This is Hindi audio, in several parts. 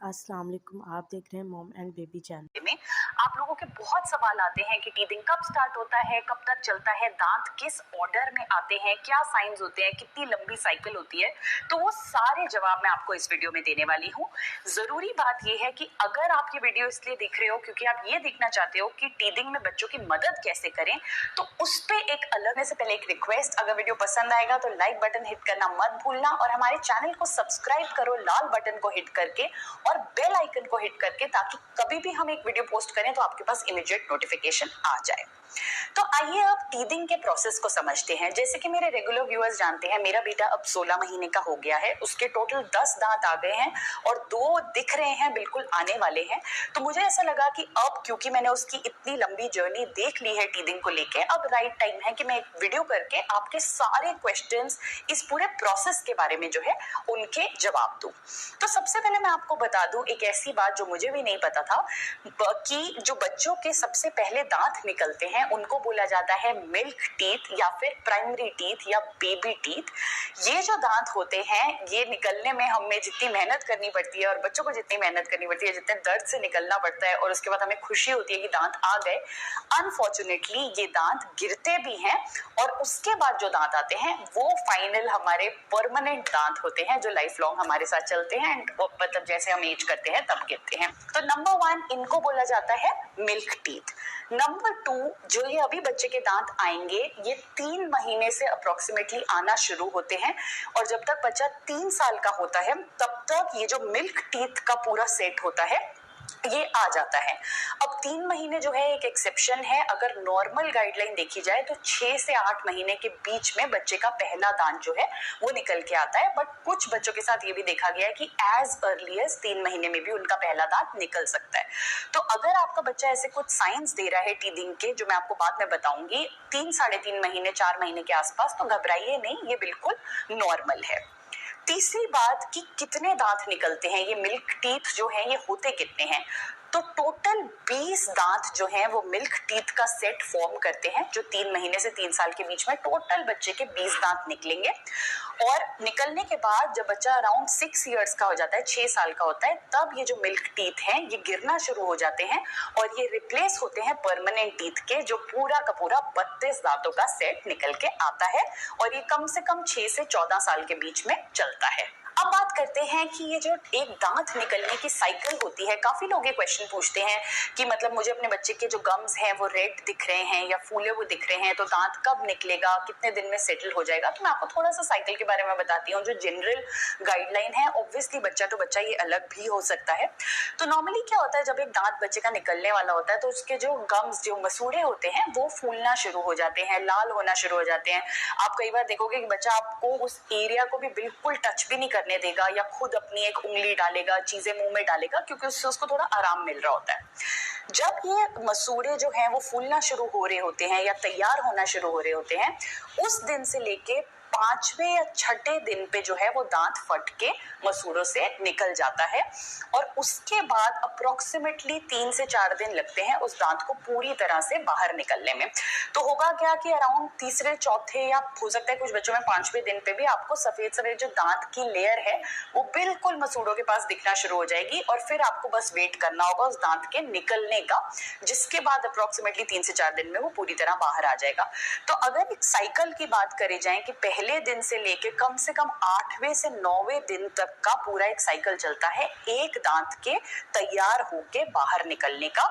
अस्सलाम वालेकुम, आप देख रहे हैं मॉम एंड बेबी चैनल में। आप लोगों के बहुत सवाल आते हैं कि टीथिंग कब स्टार्ट होता है, कब तक चलता है, दांत किस ऑर्डर में आते हैं, क्या साइंस होते हैं, कितनी लंबी साइकिल होती है। तो वो सारे जवाब मैं आपको इस वीडियो में देने वाली हूँ। जरूरी बात ये है कि अगर आप ये वीडियो इसलिए देख रहे हो क्योंकि आप ये देखना चाहते हो कि टीथिंग में बच्चों की मदद कैसे करें, तो उस पर एक अलग से पहले एक रिक्वेस्ट, अगर वीडियो पसंद आएगा तो लाइक बटन हिट करना मत भूलना और हमारे चैनल को सब्सक्राइब करो लाल बटन को हिट करके और बेल आइकन को हिट करके, ताकि कभी भी हम एक वीडियो पोस्ट करें तो आपके पास इमीडिएट नोटिफिकेशन आ जाए। तो आइए अब टीथिंग के प्रोसेस को समझते हैं। जैसे कि मेरे रेगुलर व्यूअर्स जानते हैं, मेरा बेटा अब 16 महीने का हो गया है, उसके टोटल 10 दांत आ गए हैं और 2 दिख रहे हैं, बिल्कुल आने वाले हैं। तो मुझे ऐसा लगा कि अब क्योंकि मैंने उसकी इतनी लंबी जर्नी देख ली है टीथिंग को लेके, अब राइट टाइम है कि मैं एक वीडियो करके आपके सारे क्वेश्चंस, इस पूरे प्रोसेस के बारे में जो है उनके जवाब दूं। तो सबसे पहले मैं आपको बता दूं एक ऐसी बात जो मुझे भी नहीं पता था, कि जो बच्चों के सबसे पहले दांत निकलते हैं उनको बोला जाता है मिल्क टीथ या फिर प्राइमरी टीथ या बेबी टीथ। ये जो दांत होते हैं, ये निकलने में हमें जितनी मेहनत करनी पड़ती है और बच्चों को जितनी मेहनत करनी पड़ती है, जितने दर्द से निकलना पड़ता है और उसके बाद हमें खुशी होती है कि दांत आ गए, अनफॉर्चुनेटली ये दांत गिरते भी हैं और उसके बाद जो दांत आते हैं वो फाइनल हमारे परमानेंट दांत होते हैं जो लाइफ लॉन्ग हमारे साथ चलते हैं, मतलब जैसे हम एज करते हैं तब गिरते हैं। तो नंबर 1 इनको बोला जाता है मिल्क टीथ। नंबर 2 जो ये अभी बच्चे के दांत आएंगे, ये 3 महीने से अप्रोक्सीमेटली आना शुरू होते हैं और जब तक बच्चा 3 साल का होता है तब तक ये जो मिल्क टीथ का पूरा सेट होता है ये आ जाता है। अब 3 महीने जो है एक एक्सेप्शन है। अगर नॉर्मल गाइडलाइन देखी जाए तो 6 से 8 महीने के बीच में बच्चे का पहला दांत जो है वो निकल के आता है, बट कुछ बच्चों के साथ ये भी देखा गया है कि एज अर्ली एज 3 महीने में भी उनका पहला दांत निकल सकता है। तो अगर आपका बच्चा ऐसे कुछ साइंस दे रहा है टीथिंग के, जो मैं आपको बाद में बताऊंगी, 3 साढ़े 3 महीने 4 महीने के आसपास, तो घबराइए नहीं, ये बिल्कुल नॉर्मल है। तीसरी बात कि कितने दांत निकलते हैं, ये मिल्क टीथ जो हैं ये होते कितने हैं, तो टोटल 20 दांत जो हैं वो मिल्क टीथ का सेट फॉर्म करते हैं, जो 3 महीने से 3 साल के बीच में टोटल बच्चे के 20 दांत निकलेंगे। और निकलने के बाद जब बच्चा अराउंड 6 इयर्स का हो जाता है, 6 साल का होता है, तब ये जो मिल्क टीथ हैं ये गिरना शुरू हो जाते हैं और ये रिप्लेस होते हैं परमानेंट टीथ के, जो पूरा का पूरा 32 दांतों का सेट निकल के आता है और ये कम से कम 6 से 14 साल के बीच में चलता है। अब बात करते हैं कि ये जो एक दांत निकलने की साइकिल होती है, काफी लोग ये क्वेश्चन पूछते हैं कि मतलब मुझे अपने बच्चे के जो गम्स हैं वो रेड दिख रहे हैं या फूले हुए दिख रहे हैं, तो दांत कब निकलेगा, कितने दिन में सेटल हो जाएगा। तो मैं आपको थोड़ा सा साइकिल के बारे में बताती हूँ। जो जनरल गाइडलाइन है, ऑब्वियसली बच्चा टू बच्चा ये अलग भी हो सकता है। तो नॉर्मली क्या होता है, जब एक दांत बच्चे का निकलने वाला होता है तो उसके जो गम्स, जो मसूड़े होते हैं, वो फूलना शुरू हो जाते हैं, लाल होना शुरू हो जाते हैं। आप कई बार देखोगे कि बच्चा आपको उस एरिया को भी बिल्कुल टच भी नहीं करने देगा या खुद अपनी एक उंगली डालेगा, चीजें मुंह में डालेगा, क्योंकि उससे उसको थोड़ा आराम मिल रहा होता है। जब ये मसूड़े जो हैं वो फूलना शुरू हो रहे होते हैं या तैयार होना शुरू हो रहे होते हैं, उस दिन से लेके 5वें या 6ठे दिन पे जो है वो दांत फट के मसूड़ों से निकल जाता है और उसके बाद अप्रोक्सीमेटली 3 से 4 दिन लगते हैं उस दांत को पूरी तरह से बाहर निकलने में। तो होगा क्या कि अराउंड तीसरे चौथे या हो सकता है कुछ बच्चों में 5वें दिन पे भी आपको सफेद सफेद जो दांत की लेयर है वो बिल्कुल मसूड़ों के पास दिखना शुरू हो जाएगी और फिर आपको बस वेट करना होगा उस दांत के निकलने का, जिसके बाद अप्रोक्सीमेटली 3 से 4 दिन में वो पूरी तरह बाहर आ जाएगा। तो अगर एक साइकिल की बात करी जाए कि पहले दिन से लेके कम से कम 8वें से 9वें दिन तक का पूरा एक साइकिल चलता है एक दांत के तैयार होके बाहर निकलने का।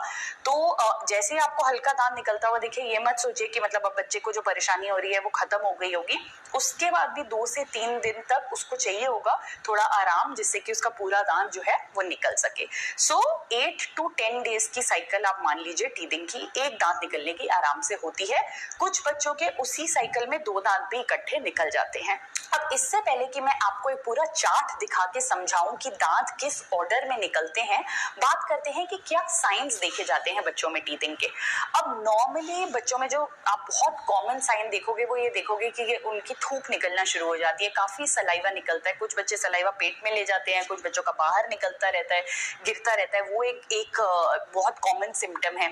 तो जैसे आपको हल्का दांत निकलता हुआ दिखे, ये मत सोचिए कि मतलब अब बच्चे को जो परेशानी हो रही है वो खत्म हो गई होगी। उसके बाद भी 2 से 3 दिन तक उसको चाहिए होगा थोड़ा आराम, जिससे कि उसका पूरा दांत जो है वो निकल सके। सो 8 to 10 डेज की साइकिल आप मान लीजिए टीथिंग की, एक दांत निकलने की आराम से होती है। कुछ बच्चों के उसी साइकिल में 2 दांत भी इकट्ठे निकल जाते हैं। अब इससे पहले कि मैं आपको एक पूरा चार्ट दिखा के समझाऊं कि दांत किस ऑर्डर में निकलते हैं, बात करते हैं कि क्या साइंस देखे जाते हैं बच्चों में टीथिंग के। अब नॉर्मली बच्चों में जो आप बहुत कॉमन साइन देखोगे वो ये देखोगे कि ये उनकी थूक निकलना शुरू हो जाती है, काफी सलाइवा निकलता है। कुछ बच्चे सलाइवा पेट में ले जाते हैं, कुछ बच्चों का बाहर निकलता रहता है, गिरता रहता है, वो एक बहुत कॉमन सिम्टम है।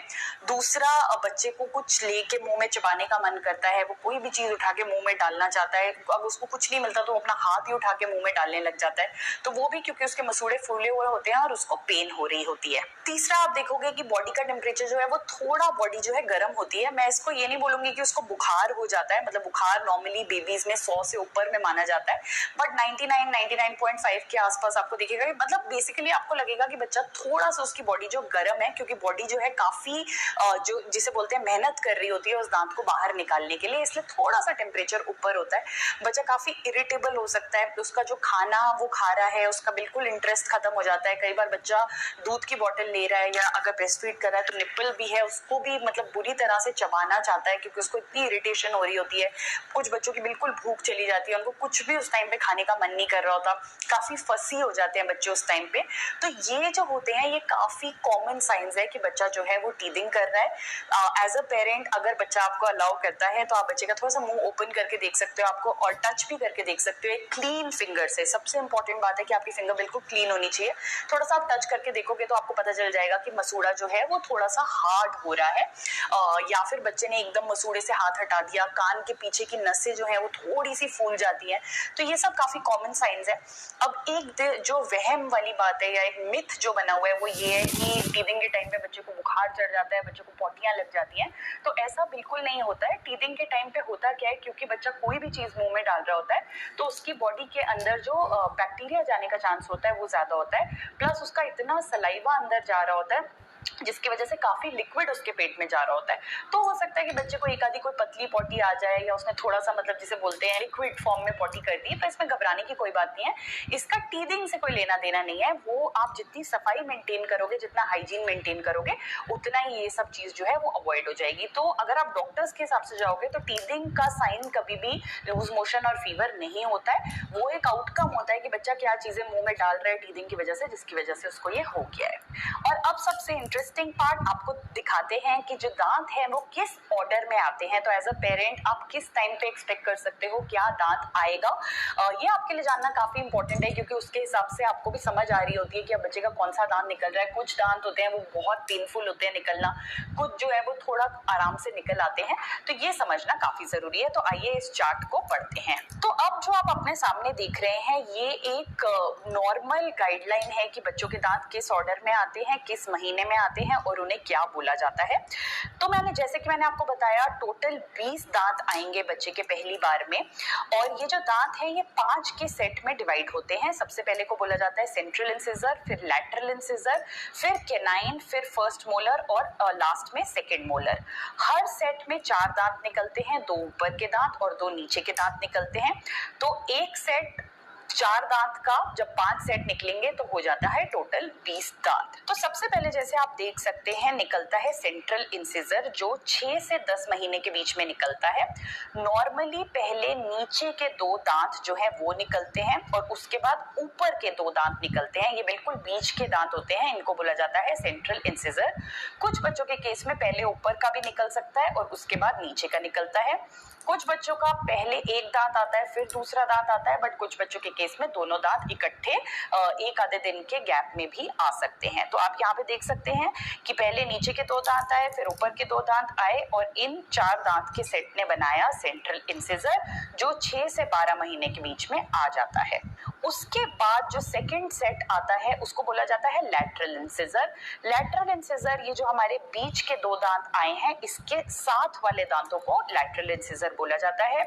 दूसरा, बच्चे को कुछ लेके मुंह में चबाने का मन करता है, वो कोई भी चीज उठा के मुंह में डालना चाहता है, अब उसको कुछ कुछ नहीं मिलता तो वो अपना हाथ ही उठा के मुंह में डालने लग जाता है, तो वो भी क्योंकि उसके मसूड़े फूले हुए होते हैं और उसको पेन हो रही होती है। तीसरा आप देखोगे कि बॉडी का टेम्परेचर जो है वो थोड़ा बॉडी जो है गर्म होती है। मैं इसको ये नहीं बोलूंगी कि उसको बुखार हो जाता है, मतलब बुखार नॉर्मली बेबीज में 100 से ऊपर में माना जाता है, बट 99.5 के आसपास आपको दिखेगा, मतलब बेसिकली आपको लगेगा कि बच्चा थोड़ा सा उसकी बॉडी जो गर्म है, क्योंकि बॉडी जो है काफी जो जिसे बोलते हैं मेहनत कर रही होती है उस दांत को बाहर निकालने के लिए, इसलिए थोड़ा सा टेम्परेचर ऊपर होता है। बच्चा काफी इरिटेबल हो सकता है, उसका जो खाना वो खा रहा है उसका बिल्कुल इंटरेस्ट खत्म हो जाता है। कई बार बच्चा दूध की बोतल ले रहा है या अगर ब्रेस्ट फीड कर रहा है तो निप्पल भी है उसको भी मतलब बुरी तरह से चबाना चाहता है, क्योंकि उसको इतनी इरिटेशन हो रही होती है। कुछ बच्चों की बिल्कुल भूख चली जाती है, उनको कुछ भी उस टाइम पे खाने का मन नहीं कर रहा होता, काफी फसी हो जाते हैं बच्चे उस टाइम पे। तो ये जो होते हैं ये काफी कॉमन साइंस है कि बच्चा जो है वो टीदिंग कर रहा है। एज अ पेरेंट अगर बच्चा आपको अलाउ करता है तो आप बच्चे का थोड़ा सा मुंह ओपन करके देख सकते हो, आपको और टच भी करके देख सकते हो एक क्लीन फिंगर से। सबसे इंपॉर्टेंट बात है कि आपकी फिंगर बिल्कुल क्लीन होनी चाहिए। थोड़ा सा आप टच करके देखोगे तो आपको पता चल जाएगा कि मसूड़ा जो है वो थोड़ा सा हार्ड हो रहा है, या फिर बच्चे ने एकदम मसूड़े से हाथ हटा दिया, कान के पीछे की नसें जो है वो थोड़ी सी फूल जाती है, तो ये सब काफी कॉमन साइंस है। अब एक जो वहम वाली बात है या एक मिथ जो बना हुआ है वो ये है कि टीदिंग के टाइम पे बच्चे को बुखार चढ़ जाता है, बच्चे को पोटियां लग जाती हैं, तो ऐसा बिल्कुल नहीं होता है। टीदिंग के टाइम पे होता क्या है, क्योंकि बच्चा कोई भी चीज मुंह में डाल रहा होता है तो उसकी बॉडी के अंदर जो बैक्टीरिया जाने का चांस होता है वो ज्यादा होता है, प्लस उसका इतना सलाइवा अंदर जा रहा होता है जिसकी वजह से काफी लिक्विड उसके पेट में जा रहा होता है। तो हो सकता है कि बच्चे को एक आधी कोई पतली पॉटी आ जाए या उसने थोड़ा सा मतलब जिसे बोलते हैं लिक्विड फॉर्म में पॉटी कर दी, तो इसमें घबराने की कोई बात नहीं है। इसका टीदिंग से कोई लेना देना नहीं है, वो आप जितनी सफाई मेंटेन करोगे, जितना हाइजीन मेंटेन करोगे, उतना ही ये सब चीज जो है वो अवॉइड हो जाएगी। तो अगर आप डॉक्टर्स के हिसाब से जाओगे तो टीदिंग का साइन कभी भी लूज मोशन और फीवर नहीं होता है, वो एक आउटकम होता है कि बच्चा क्या चीजें मुंह में डाल रहा है टीदिंग की वजह से, जिसकी वजह से उसको ये हो गया है। और अब सबसे इंटरेस्टिंग पार्ट आपको दिखाते हैं कि जो दांत है वो किस ऑर्डर में आते हैं। तो एज अ पेरेंट आप किस टाइम पे एक्सपेक्ट कर सकते हो क्या दांत आएगा, ये आपके लिए जानना काफी इंपॉर्टेंट है, क्योंकि उसके हिसाब से आपको भी समझ आ रही होती है कि अब बच्चे का कौन सा दांत निकल रहा है। कुछ दांत होते हैं वो बहुत पेनफुल होते हैं निकलना, कुछ जो है वो थोड़ा आराम से निकल आते हैं, तो ये समझना काफी जरूरी है। तो आइए इस चार्ट को पढ़ते हैं। तो अब जो आप अपने सामने देख रहे हैं ये एक नॉर्मल गाइडलाइन है कि बच्चों के दांत किस ऑर्डर में आते हैं, किस महीने में आते हैं और उन्हें क्या बोला जाता है। तो जैसे कि मैंने आपको बताया टोटल 20 दांत आएंगे बच्चे के पहली बार में, और ये जो दांत है ये 5 के सेट में डिवाइड होते हैं। सबसे पहले को बोला जाता है सेंट्रल इंसिजर, फिर लैटरल इंसिजर, फिर कैनाइन, फिर फर्स्ट मोलर और लास्ट में सेकंड मोलर। हर सेट में 4 दांत निकलते हैं, 2 ऊपर के दांत और 2 नीचे के दांत निकलते हैं। तो एक सेट 4 दांत का जब 5 सेट निकलेंगे तो हो जाता है टोटल 20 दांत। तो सबसे पहले जैसे आप देख सकते हैं निकलता है सेंट्रल इंसिजर, जो 6 से 10 महीने के बीच में निकलता है। नॉर्मली पहले नीचे के 2 दांत जो है वो निकलते हैं और उसके बाद ऊपर के 2 दांत निकलते हैं। ये बिल्कुल बीच के दांत होते हैं, इनको बोला जाता है सेंट्रल इंसिजर। कुछ बच्चों के केस में पहले ऊपर का भी निकल सकता है और उसके बाद नीचे का निकलता है। कुछ बच्चों का पहले एक दांत आता है फिर दूसरा दांत आता है, बट कुछ बच्चों के केस में दोनों दांत इकट्ठे एक आधे दिन के गैप में भी आ सकते हैं। तो आप यहाँ पे देख सकते हैं कि पहले नीचे के 2 दांत आए, फिर ऊपर के 2 दांत आए और इन 4 दांत के सेट ने बनाया सेंट्रल इंसिजर, जो 6 से 12 महीने के बीच में आ जाता है। उसके बाद जो सेकंड सेट आता है उसको बोला जाता है लैटरल इंसिजर। लैटरल इंसिजर ये जो हमारे बीच के 2 दांत आए हैं इसके साथ वाले दांतों को लैटरल इंसिजर बोला जाता है।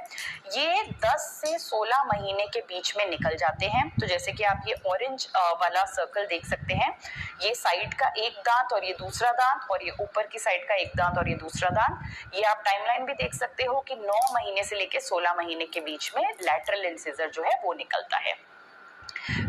ये 10 से 16 महीने के बीच में निकल जाते हैं। तो जैसे कि आप ये ऑरेंज वाला सर्कल देख सकते हैं, ये साइड का एक दांत और ये दूसरा दांत, और ये ऊपर की साइड का एक दांत और ये दूसरा दांत। ये आप टाइमलाइन भी देख सकते हो कि 9 महीने से लेकर 16 महीने के बीच में लैटरल इंसिजर जो है वो निकलता है।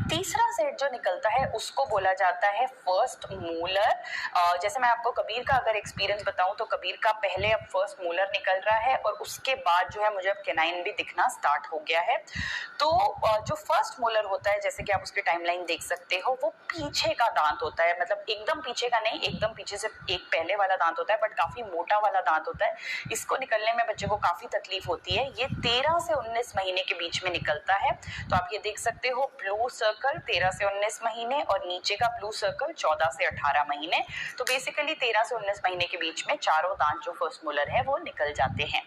तीसरा सेट जो निकलता है उसको बोला जाता है फर्स्ट मोलर। जैसे मैं आपको कबीर का अगर एक्सपीरियंस बताऊं तो कबीर का पहले अब फर्स्ट मोलर निकल रहा है और उसके बाद जो है मुझे अब कैनाइन भी दिखना स्टार्ट हो गया है। तो जो फर्स्ट मोलर होता है जैसे कि आप उसकी टाइमलाइन देख सकते हो, वो पीछे का दांत होता है, मतलब एकदम पीछे का नहीं, एकदम पीछे से एक पहले वाला दांत होता है बट काफी मोटा वाला दांत होता है। इसको निकलने में बच्चे को काफी तकलीफ होती है। ये 13 से 19 महीने के बीच में निकलता है। तो आप ये देख सकते हो ब्लू सर्कल 13 से 19 महीने और नीचे का ब्लू सर्कल 14 से 18 महीने। तो बेसिकली 13 से 19 महीने के बीच में चारों दांत जो फर्स्ट मोलर है वो निकल जाते हैं।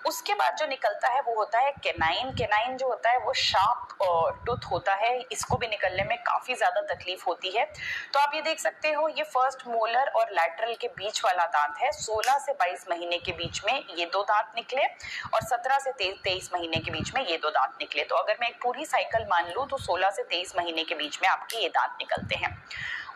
उसके बाद जो निकलता है वो होता है केनाइन। केनाइन जो होता है वो शार्प टूथ होता है, इसको भी निकलने में काफी ज्यादा तकलीफ होती है। तो आप ये देख सकते हो, ये फर्स्ट मोलर और लैटरल के बीच वाला दांत है। 16 से 22 महीने के बीच में ये दो दांत निकले और 17 से 23 महीने के बीच में ये दो दांत निकले। तो अगर मैं एक पूरी साइकिल मान लूं तो 16 से 23 महीने के बीच में आपके ये दांत निकलते हैं।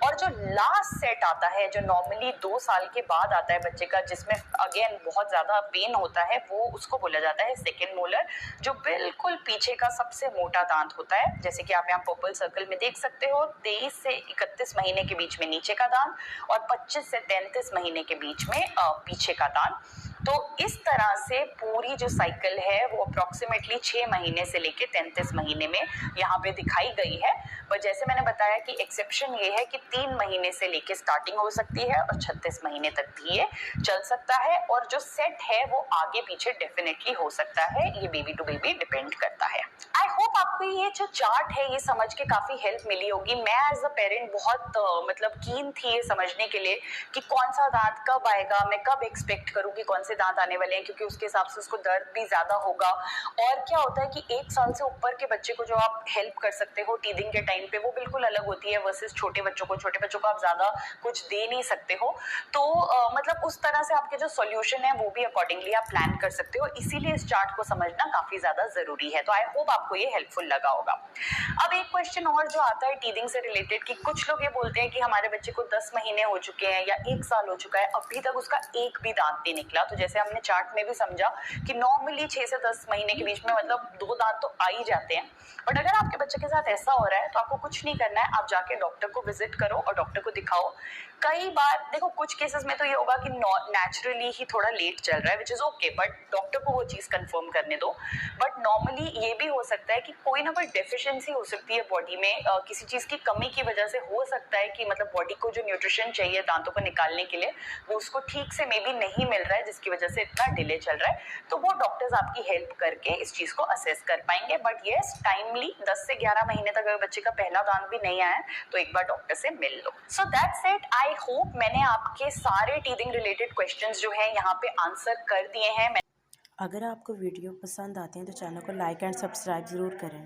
और जो लास्ट सेट आता है, जो नॉर्मली 2 साल के बाद आता है बच्चे का, जिसमें अगेन बहुत ज्यादा पेन होता है, वो उसको बोला जाता है सेकेंड मोलर, जो बिल्कुल पीछे का सबसे मोटा दांत होता है। जैसे कि आप यहाँ पर्पल सर्कल में देख सकते हो, 23 से 31 महीने के बीच में नीचे का दांत और 25 से 33 महीने के बीच में पीछे का दांत। तो इस तरह से पूरी जो साइकिल है वो अप्रोक्सीमेटली 6 महीने से लेके 33 महीने में यहाँ पे दिखाई गई है। पर जैसे मैंने बताया कि एक्सेप्शन ये है कि 3 महीने से लेके स्टार्टिंग हो सकती है और 36 महीने तक भी ये चल सकता है। और जो सेट है वो आगे पीछे डेफिनेटली हो सकता है, ये बेबी टू बेबी डिपेंड करता है। आई होप आपको ये जो चार्ट है ये समझ के काफी हेल्प मिली होगी। मैं एज अ पेरेंट बहुत मतलब कीन थी ये समझने के लिए कि कौन सा दांत कब आएगा, मैं कब एक्सपेक्ट करूँ कि कौन से दांत आने वाले हैं, क्योंकि उसके हिसाब से उसको दर्द भी ज्यादा होगा। और क्या होता है कि 1 साल से ऊपर के बच्चे को जो आप हेल्प कर सकते हो टीदिंग के टाइम पे वो बिल्कुल अलग होती है वर्सेस छोटे बच्चों को। छोटे बच्चों को आप ज्यादा कुछ दे नहीं सकते हो, तो मतलब उस तरह से आपके जो सॉल्यूशन है वो भी अकॉर्डिंगली आप प्लान कर सकते हो। इसीलिए इस चार्ट को समझना काफी ज्यादा जरूरी है। तो आई होप आपको ये हेल्पफुल लगा होगा। अब एक क्वेश्चन और जो आता है टीदिंग से रिलेटेड, कि कुछ लोग ये बोलते हैं कि हमारे बच्चे को 10 महीने हो चुके हैं या 1 साल हो चुका है, अभी तक उसका एक भी दांत नहीं निकला। तो जैसे हमने चार्ट में भी समझा कि नॉर्मली 6 से 10 महीने के बीच में मतलब 2 दांत तो आ ही जाते हैं। बट अगर आपके बच्चे के साथ ऐसा हो रहा है तो आपको कुछ नहीं करना है, आप जाके डॉक्टर को विजिट करो और डॉक्टर को दिखाओ। कई बार देखो कुछ केसेस में तो ये होगा कि नेचुरली ही थोड़ा लेट चल रहा है, which is okay, but doctor को वो चीज कंफर्म करने दो। बट नॉर्मली ये भी हो सकता है कि कोई ना कोई डेफिशिएंसी हो सकती है बॉडी में, किसी चीज की कमी की वजह से हो सकता है कि मतलब बॉडी को जो न्यूट्रिशन चाहिए दांतों को निकालने के लिए वो उसको ठीक से मे बी नहीं मिल रहा है, जिसकी वजह से इतना डिले चल रहा है। तो वो डॉक्टर्स आपकी हेल्प करके इस चीज को असेस कर पाएंगे। बट येस, टाइमली 10 से 11 महीने तक अगर बच्चे का पहला दांत भी नहीं आया तो एक बार डॉक्टर से मिल लो। So that's it. I hope मैंने आपके सारे टीदिंग रिलेटेड क्वेश्चंस जो है यहाँ पे आंसर कर दिए हैं। अगर आपको वीडियो पसंद आते हैं तो चैनल को लाइक एंड सब्सक्राइब ज़रूर करें।